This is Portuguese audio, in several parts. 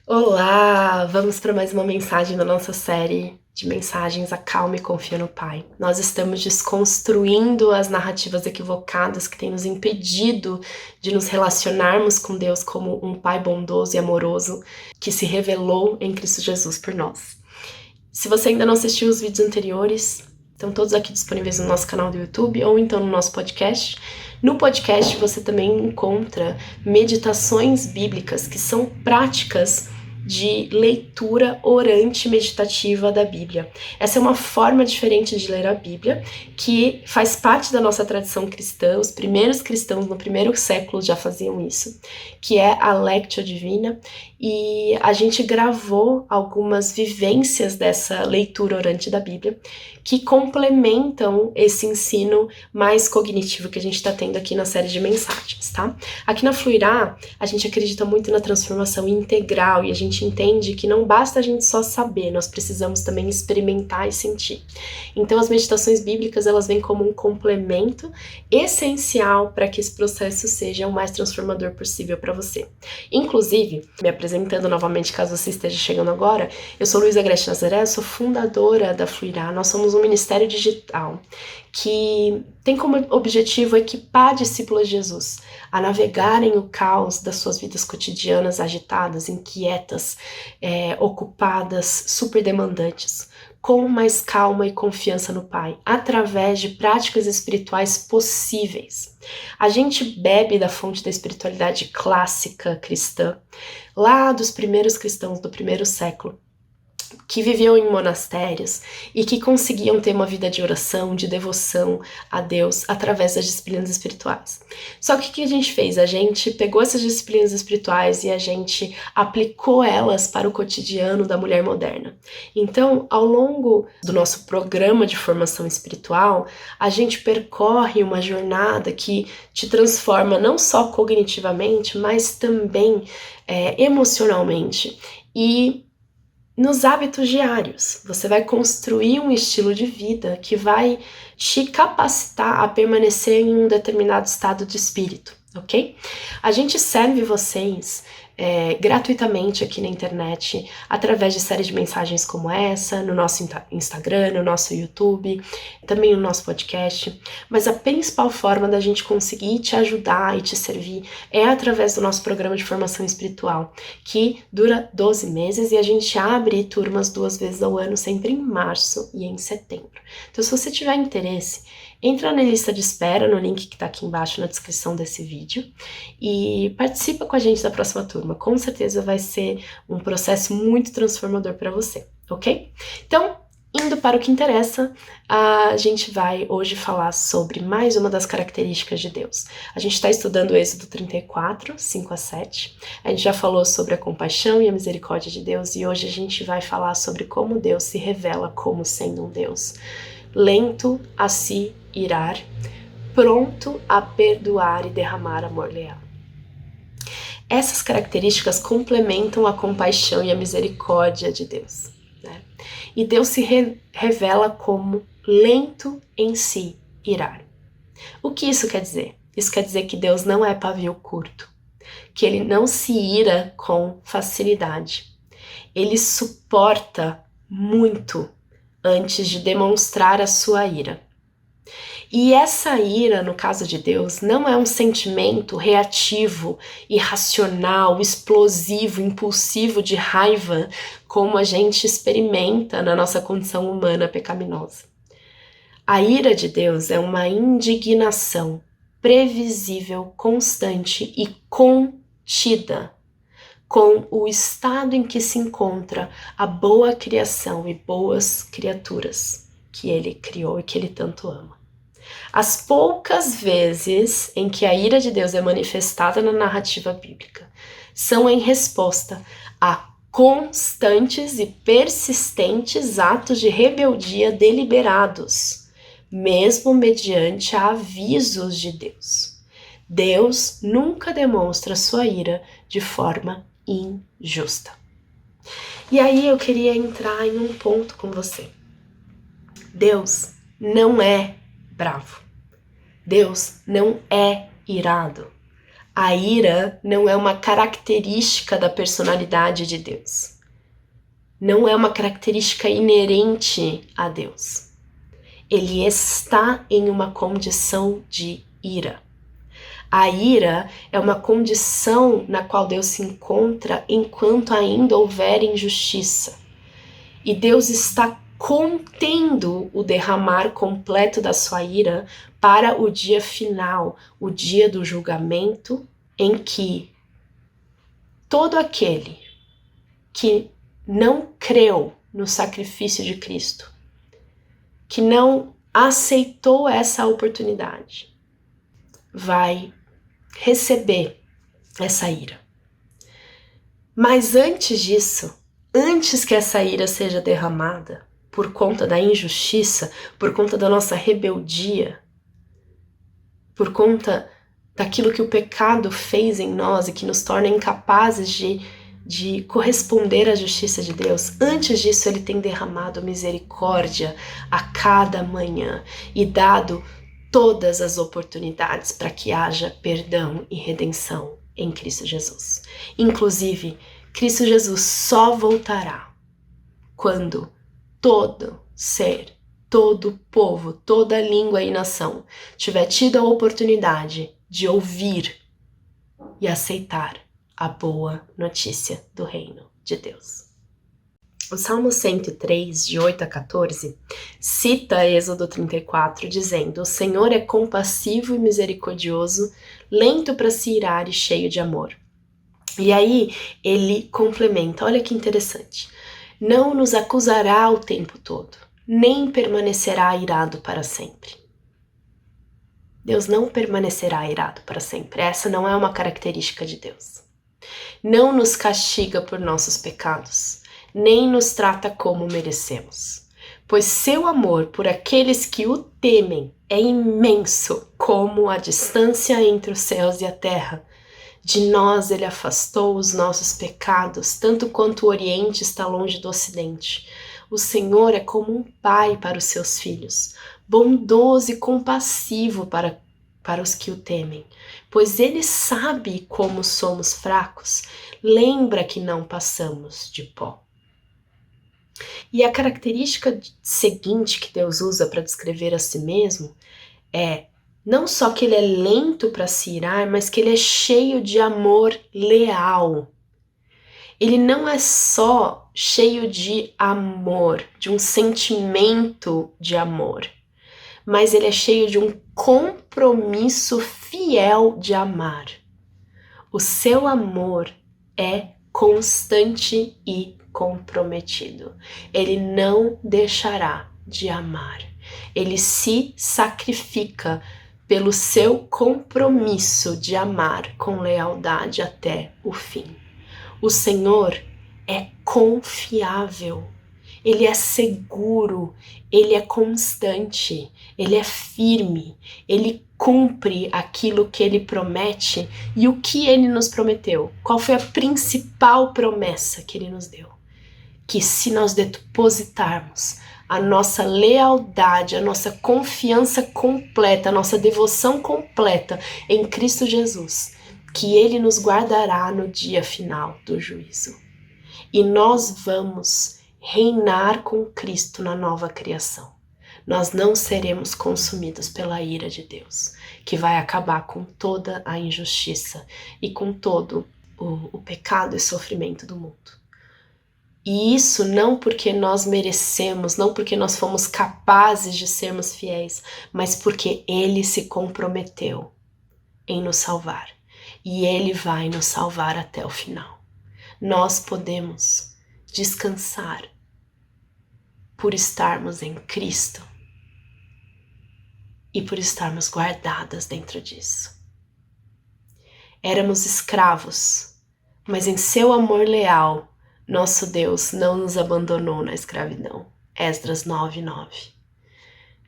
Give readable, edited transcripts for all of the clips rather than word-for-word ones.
Olá! Vamos para mais uma mensagem da nossa série de mensagens Acalme e Confia no Pai. Nós estamos desconstruindo as narrativas equivocadas que têm nos impedido de nos relacionarmos com Deus como um Pai bondoso e amoroso que se revelou em Cristo Jesus por nós. Se você ainda não assistiu os vídeos anteriores, estão todos aqui disponíveis no nosso canal do YouTube ou então no nosso podcast. No podcast você também encontra meditações bíblicas que são práticas de leitura orante meditativa da Bíblia. Essa é uma forma diferente de ler a Bíblia, que faz parte da nossa tradição cristã. Os primeiros cristãos no primeiro século já faziam isso, que é a Lectio Divina, e a gente gravou algumas vivências dessa leitura orante da Bíblia que complementam esse ensino mais cognitivo que a gente está tendo aqui na série de mensagens, tá? Aqui na Fluirá, a gente acredita muito na transformação integral e a gente entende que não basta a gente só saber, nós precisamos também experimentar e sentir. Então as meditações bíblicas, elas vêm como um complemento essencial para que esse processo seja o mais transformador possível para você. Inclusive, me apresentando novamente, caso você esteja chegando agora, eu sou Luísa Agreste Nazaré, sou fundadora da Fluirá. Nós somos um ministério digital que tem como objetivo equipar discípulos de Jesus a navegarem o caos das suas vidas cotidianas agitadas, inquietas, ocupadas, super demandantes, com mais calma e confiança no Pai, através de práticas espirituais possíveis. A gente bebe da fonte da espiritualidade clássica cristã, lá dos primeiros cristãos do primeiro século, que viviam em monastérios e que conseguiam ter uma vida de oração, de devoção a Deus através das disciplinas espirituais. Só que o que a gente fez? A gente pegou essas disciplinas espirituais e a gente aplicou elas para o cotidiano da mulher moderna. Então, ao longo do nosso programa de formação espiritual, a gente percorre uma jornada que te transforma não só cognitivamente, mas também emocionalmente e nos hábitos diários. Você vai construir um estilo de vida que vai te capacitar a permanecer em um determinado estado de espírito, ok? A gente serve vocês gratuitamente aqui na internet, através de séries de mensagens como essa, no nosso Instagram, no nosso YouTube, também no nosso podcast, mas a principal forma da gente conseguir te ajudar e te servir é através do nosso programa de formação espiritual, que dura 12 meses e a gente abre turmas 2 vezes ao ano, sempre em março e em setembro. Então, se você tiver interesse, entra na lista de espera, no link que está aqui embaixo na descrição desse vídeo, e participa com a gente da próxima turma. Com certeza vai ser um processo muito transformador para você, ok? Então, indo para o que interessa, a gente vai hoje falar sobre mais uma das características de Deus. A gente está estudando o Êxodo 34, 5 a 7. A gente já falou sobre a compaixão e a misericórdia de Deus e hoje a gente vai falar sobre como Deus se revela como sendo um Deus lento a se irar, pronto a perdoar e derramar amor leal. Essas características complementam a compaixão e a misericórdia de Deus, né? E Deus se revela como lento em se irar. O que isso quer dizer? Isso quer dizer que Deus não é pavio curto, que ele não se ira com facilidade. Ele suporta muito antes de demonstrar a sua ira. E essa ira, no caso de Deus, não é um sentimento reativo, irracional, explosivo, impulsivo de raiva, como a gente experimenta na nossa condição humana pecaminosa. A ira de Deus é uma indignação previsível, constante e contida com o estado em que se encontra a boa criação e boas criaturas que ele criou e que ele tanto ama. As poucas vezes em que a ira de Deus é manifestada na narrativa bíblica são em resposta a constantes e persistentes atos de rebeldia deliberados, mesmo mediante avisos de Deus. Deus nunca demonstra sua ira de forma injusta. E aí eu queria entrar em um ponto com você. Deus não é bravo. Deus não é irado. A ira não é uma característica da personalidade de Deus. Não é uma característica inerente a Deus. Ele está em uma condição de ira. A ira é uma condição na qual Deus se encontra enquanto ainda houver injustiça. E Deus está contendo o derramar completo da sua ira para o dia final, o dia do julgamento, em que todo aquele que não creu no sacrifício de Cristo, que não aceitou essa oportunidade, vai receber essa ira. Mas antes disso, antes que essa ira seja derramada, por conta da injustiça, por conta da nossa rebeldia, por conta daquilo que o pecado fez em nós e que nos torna incapazes de corresponder à justiça de Deus, antes disso ele tem derramado misericórdia a cada manhã e dado todas as oportunidades para que haja perdão e redenção em Cristo Jesus. Inclusive, Cristo Jesus só voltará quando todo ser, todo povo, toda língua e nação tiver tido a oportunidade de ouvir e aceitar a boa notícia do reino de Deus. O Salmo 103, de 8 a 14, cita Êxodo 34, dizendo: O Senhor é compassivo e misericordioso, lento para se irar e cheio de amor. E aí ele complementa, olha que interessante: não nos acusará o tempo todo, nem permanecerá irado para sempre. Deus não permanecerá irado para sempre. Essa não é uma característica de Deus. Não nos castiga por nossos pecados, nem nos trata como merecemos. Pois seu amor por aqueles que o temem é imenso, como a distância entre os céus e a terra. De nós ele afastou os nossos pecados, tanto quanto o Oriente está longe do Ocidente. O Senhor é como um pai para os seus filhos, bondoso e compassivo para os que o temem. Pois ele sabe como somos fracos, lembra que não passamos de pó. E a característica seguinte que Deus usa para descrever a si mesmo é não só que ele é lento para se irar, mas que ele é cheio de amor leal. Ele não é só cheio de amor, de um sentimento de amor, mas ele é cheio de um compromisso fiel de amar. O seu amor é constante e comprometido. Ele não deixará de amar. Ele se sacrifica pelo seu compromisso de amar com lealdade até o fim. O Senhor é confiável, ele é seguro, ele é constante, ele é firme, ele cumpre aquilo que ele promete. E o que ele nos prometeu? Qual foi a principal promessa que ele nos deu? Que se nós depositarmos a nossa lealdade, a nossa confiança completa, a nossa devoção completa em Cristo Jesus, que ele nos guardará no dia final do juízo. E nós vamos reinar com Cristo na nova criação. Nós não seremos consumidos pela ira de Deus, que vai acabar com toda a injustiça e com todo o pecado e sofrimento do mundo. E isso não porque nós merecemos, não porque nós fomos capazes de sermos fiéis, mas porque ele se comprometeu em nos salvar. E ele vai nos salvar até o final. Nós podemos descansar por estarmos em Cristo e por estarmos guardadas dentro disso. Éramos escravos, mas em seu amor leal, nosso Deus não nos abandonou na escravidão. Esdras 9:9.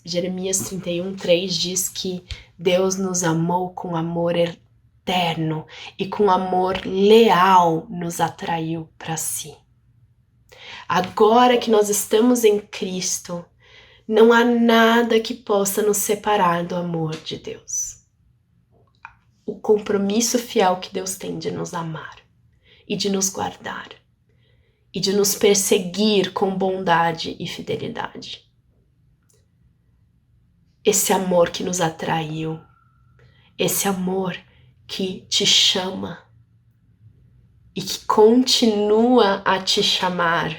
Jeremias 31:3 diz que Deus nos amou com amor eterno e com amor leal nos atraiu para si. Agora que nós estamos em Cristo, não há nada que possa nos separar do amor de Deus. o compromisso fiel que Deus tem de nos amar e de nos guardar e de nos perseguir com bondade e fidelidade. Esse amor que nos atraiu, esse amor que te chama e que continua a te chamar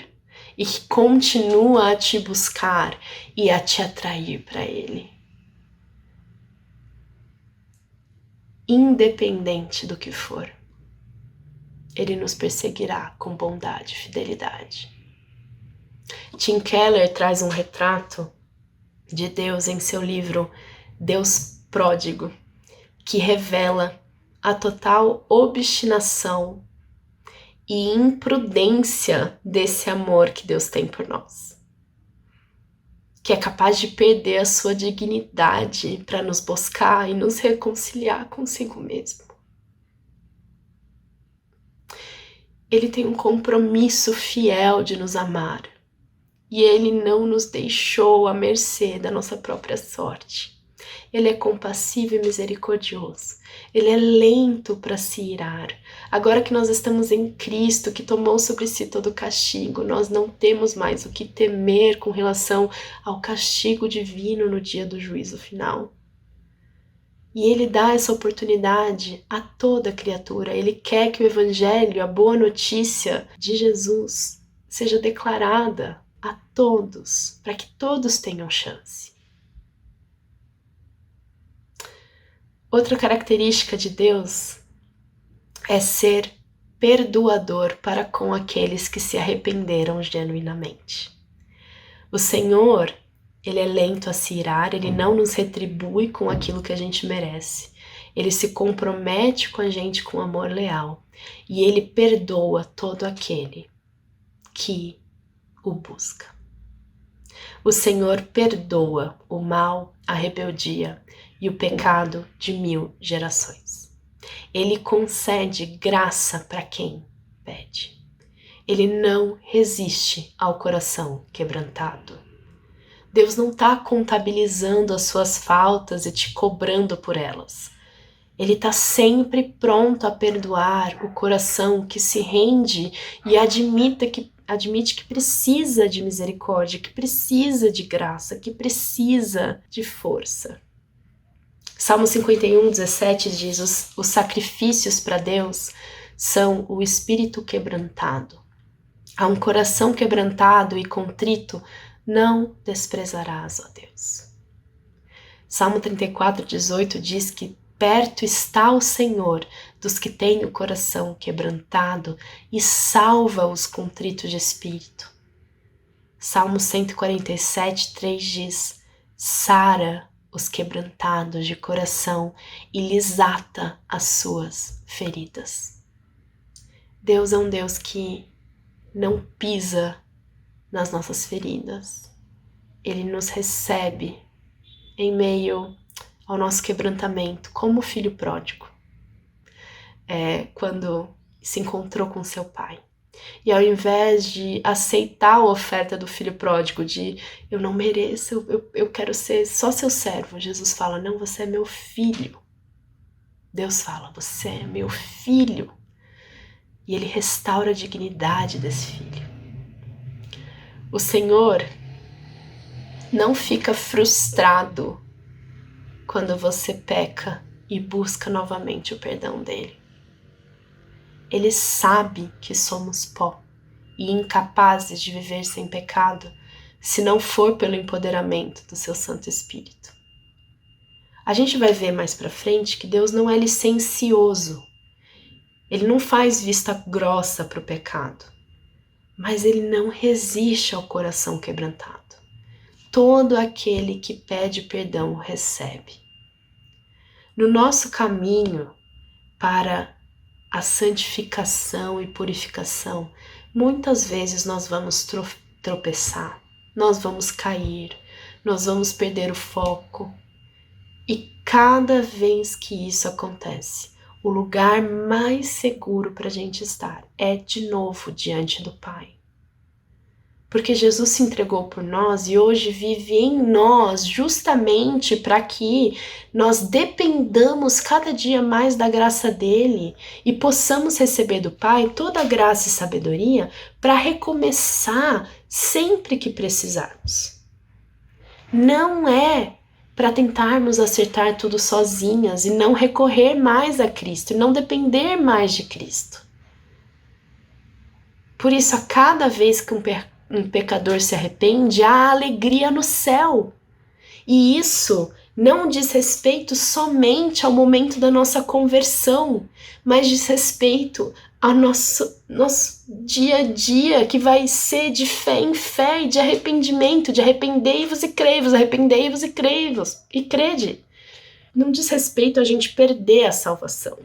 e que continua a te buscar e a te atrair para Ele. Independente do que for, Ele nos perseguirá com bondade e fidelidade. Tim Keller traz um retrato de Deus em seu livro Deus Pródigo, que revela a total obstinação e imprudência desse amor que Deus tem por nós, que é capaz de perder a sua dignidade para nos buscar e nos reconciliar consigo mesmo. Ele tem um compromisso fiel de nos amar e Ele não nos deixou à mercê da nossa própria sorte. Ele é compassivo e misericordioso. Ele é lento para se irar. Agora que nós estamos em Cristo, que tomou sobre si todo o castigo, nós não temos mais o que temer com relação ao castigo divino no dia do juízo final. E Ele dá essa oportunidade a toda criatura. Ele quer que o Evangelho, a boa notícia de Jesus, seja declarada a todos, para que todos tenham chance. Outra característica de Deus é ser perdoador para com aqueles que se arrependeram genuinamente. O Senhor, Ele é lento a se irar, Ele não nos retribui com aquilo que a gente merece. Ele se compromete com a gente com amor leal e Ele perdoa todo aquele que o busca. O Senhor perdoa o mal, a rebeldia e o pecado de 1000 gerações. Ele concede graça para quem pede. Ele não resiste ao coração quebrantado. Deus não está contabilizando as suas faltas e te cobrando por elas. Ele está sempre pronto a perdoar o coração que se rende e admite que precisa de misericórdia, que precisa de graça, que precisa de força. Salmo 51:17 diz: os sacrifícios para Deus são o espírito quebrantado. A um coração quebrantado e contrito não desprezarás, ó Deus. Salmo 34:18 diz que perto está o Senhor dos que têm o coração quebrantado e salva os contritos de espírito. Salmo 147:3 diz: sara os quebrantados de coração e lhes ata as suas feridas. Deus é um Deus que não pisa nas nossas feridas. Ele nos recebe em meio ao nosso quebrantamento, como o filho pródigo, quando se encontrou com seu pai. E ao invés de aceitar a oferta do filho pródigo, de eu não mereço, eu quero ser só seu servo, Jesus fala: não, você é meu filho. Deus fala: você é meu filho. E Ele restaura a dignidade desse filho. O Senhor não fica frustrado quando você peca e busca novamente o perdão dele. Ele sabe que somos pó e incapazes de viver sem pecado se não for pelo empoderamento do seu Santo Espírito. A gente vai ver mais pra frente que Deus não é licencioso. Ele não faz vista grossa pro pecado, mas Ele não resiste ao coração quebrantado. Todo aquele que pede perdão recebe. No nosso caminho para a santificação e purificação, muitas vezes nós vamos tropeçar, nós vamos cair, nós vamos perder o foco. E cada vez que isso acontece, o lugar mais seguro para a gente estar é de novo diante do Pai. porque Jesus se entregou por nós e hoje vive em nós justamente para que nós dependamos cada dia mais da graça dele e possamos receber do Pai toda a graça e sabedoria para recomeçar sempre que precisarmos. Não é para tentarmos acertar tudo sozinhas e não recorrer mais a Cristo, e não depender mais de Cristo. Por isso, a cada vez que um pecador se arrepende, há alegria no céu. E isso não diz respeito somente ao momento da nossa conversão, mas diz respeito ao nosso dia a dia, que vai ser de fé em fé e de arrependimento, de arrependei-vos e crei-vos, arrependei-vos e crei-vos, e crede. Não diz respeito a gente perder a salvação.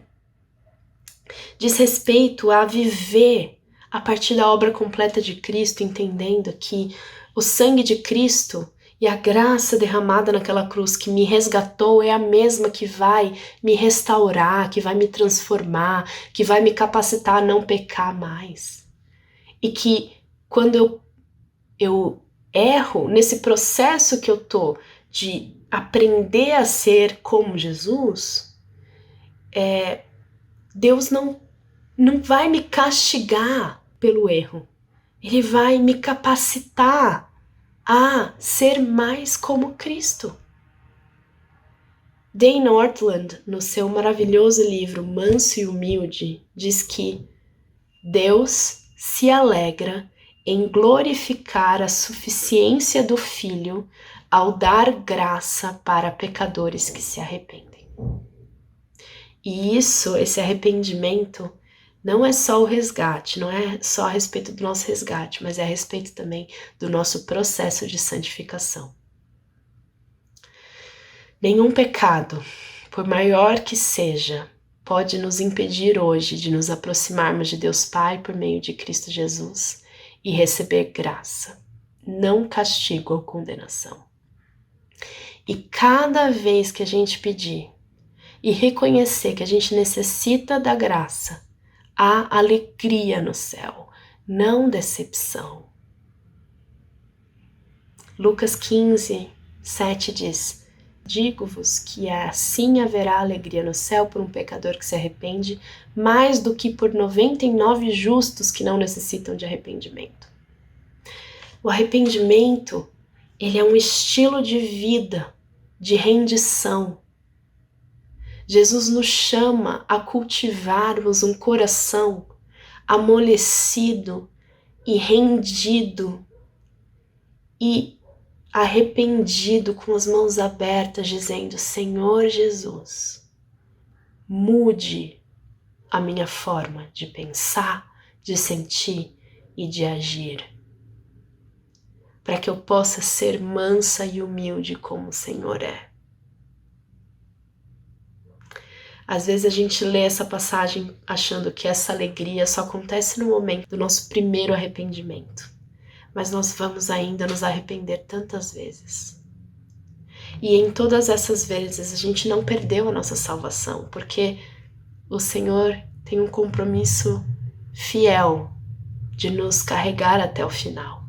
Diz respeito a viver a partir da obra completa de Cristo, entendendo que o sangue de Cristo e a graça derramada naquela cruz que me resgatou é a mesma que vai me restaurar, que vai me transformar, que vai me capacitar a não pecar mais. E que quando eu erro, nesse processo que eu tô de aprender a ser como Jesus, Deus não vai me castigar pelo erro. Ele vai me capacitar a ser mais como Cristo. Dane Ortlund, no seu maravilhoso livro Manso e Humilde, diz que Deus se alegra em glorificar a suficiência do Filho ao dar graça para pecadores que se arrependem. E esse arrependimento, não é só o resgate, não é só a respeito do nosso resgate, mas é a respeito também do nosso processo de santificação. Nenhum pecado, por maior que seja, pode nos impedir hoje de nos aproximarmos de Deus Pai por meio de Cristo Jesus e receber graça, não castigo ou condenação. E cada vez que a gente pedir e reconhecer que a gente necessita da graça, há alegria no céu, não decepção. Lucas 15, 7 diz: digo-vos que assim haverá alegria no céu por um pecador que se arrepende, mais do que por 99 justos que não necessitam de arrependimento. O arrependimento, ele é um estilo de vida, de rendição. Jesus nos chama a cultivarmos um coração amolecido e rendido e arrependido, com as mãos abertas, dizendo: Senhor Jesus, mude a minha forma de pensar, de sentir e de agir, para que eu possa ser mansa e humilde como o Senhor é. Às vezes a gente lê essa passagem achando que essa alegria só acontece no momento do nosso primeiro arrependimento. Mas nós vamos ainda nos arrepender tantas vezes. E em todas essas vezes a gente não perdeu a nossa salvação, porque o Senhor tem um compromisso fiel de nos carregar até o final.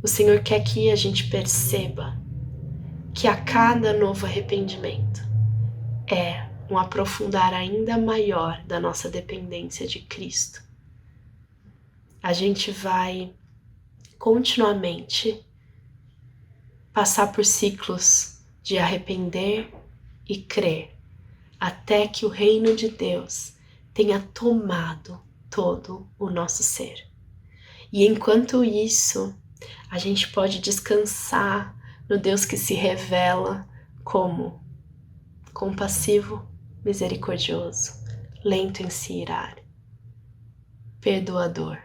O Senhor quer que a gente perceba que a cada novo arrependimento é um aprofundar ainda maior da nossa dependência de Cristo. A gente vai continuamente passar por ciclos de arrepender e crer, até que o reino de Deus tenha tomado todo o nosso ser. E enquanto isso, a gente pode descansar no Deus que se revela como compassivo, misericordioso, lento em se irar, perdoador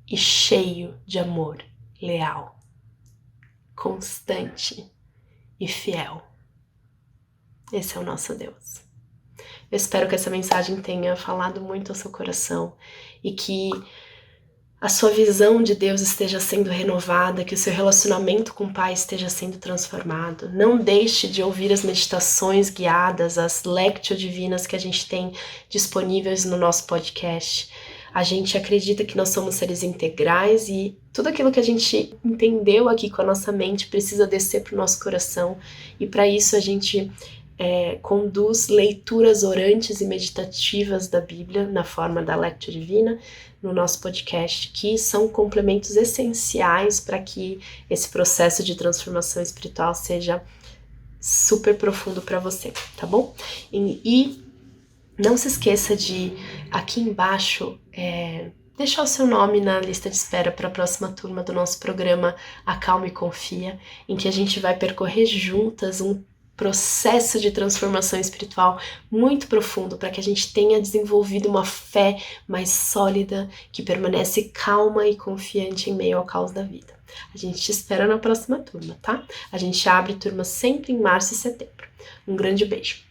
e cheio de amor, leal, constante e fiel. Esse é o nosso Deus. Eu espero que essa mensagem tenha falado muito ao seu coração e que a sua visão de Deus esteja sendo renovada, que o seu relacionamento com o Pai esteja sendo transformado. Não deixe de ouvir as meditações guiadas, as lectio divinas que a gente tem disponíveis no nosso podcast. A gente acredita que nós somos seres integrais e tudo aquilo que a gente entendeu aqui com a nossa mente precisa descer para o nosso coração, e para isso a gente conduz leituras orantes e meditativas da Bíblia na forma da Lectio Divina no nosso podcast, que são complementos essenciais para que esse processo de transformação espiritual seja super profundo para você, tá bom? E não se esqueça de, aqui embaixo, deixar o seu nome na lista de espera para a próxima turma do nosso programa Acalma e Confia, em que a gente vai percorrer juntas um processo de transformação espiritual muito profundo para que a gente tenha desenvolvido uma fé mais sólida, que permanece calma e confiante em meio ao caos da vida. A gente te espera na próxima turma, tá? A gente abre turma sempre em março e setembro. Um grande beijo!